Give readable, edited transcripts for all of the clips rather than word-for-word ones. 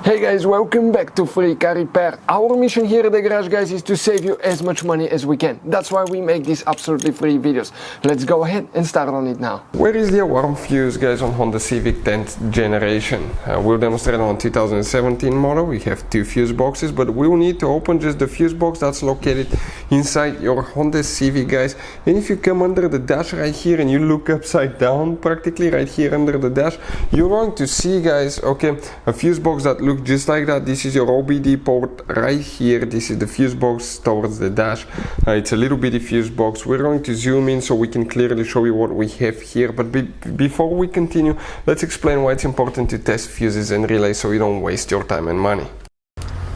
Hey guys, welcome back to Free Car Repair. Our mission here at the garage, guys, is to save you as much money as we can. That's why we make these absolutely free videos. Let's go ahead and start on it now. Where is the alarm fuse, guys, on Honda Civic 10th generation? We'll demonstrate on 2017 model. We have two fuse boxes, but we'll need to open just the fuse box that's located inside your Honda Civic, guys. And if you come under the dash right here and you look upside down, practically right here under the dash, you're going to see, guys, okay, a fuse box that looks just like that. This is your OBD port right here. This is the fuse box towards the dash. It's a little bitty fuse box. We're going to zoom in so we can clearly show you what we have here. But before we continue, let's explain why it's important to test fuses and relays so you don't waste your time and money.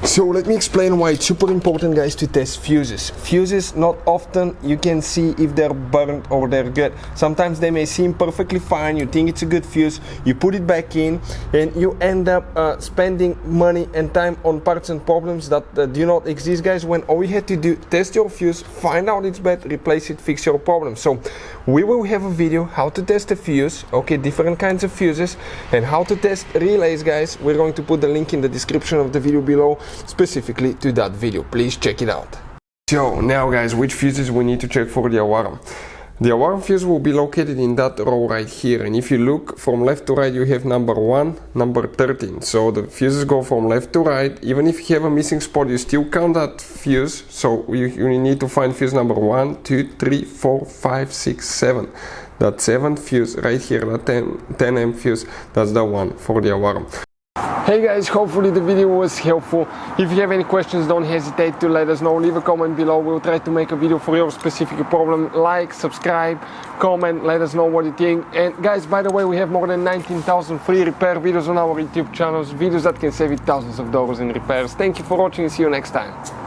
So let me explain why it's super important, guys, to test fuses. Fuses, not often you can see if they're burnt or they're good. Sometimes they may seem perfectly fine, you think it's a good fuse, you put it back in and you end up spending money and time on parts and problems that do not exist, guys, when all you had to do, test your fuse, find out it's bad, replace it, fix your problem. So we will have a video how to test a fuse, okay, different kinds of fuses, and how to test relays, guys. We're going to put the link in the description of the video below specifically to that video. Please check it out. So now, guys, which fuses we need to check for the alarm? The alarm fuse will be located in that row right here, and if you look from left to right, you have number 1, number 13. So the fuses go from left to right. Even if you have a missing spot, you still count that fuse. So you need to find fuse number 1, 2, 3, 4, 5, 6, 7. That 7th fuse right here, that 10 amp fuse, that's the one for the alarm. Hey guys, hopefully the video was helpful. If you have any questions, don't hesitate to let us know. Leave a comment below. We'll try to make a video for your specific problem. Like, subscribe, comment, let us know what you think. And guys, by the way, we have more than 19,000 free repair videos on our YouTube channels, videos that can save you thousands of dollars in repairs. Thank you for watching and see you next time.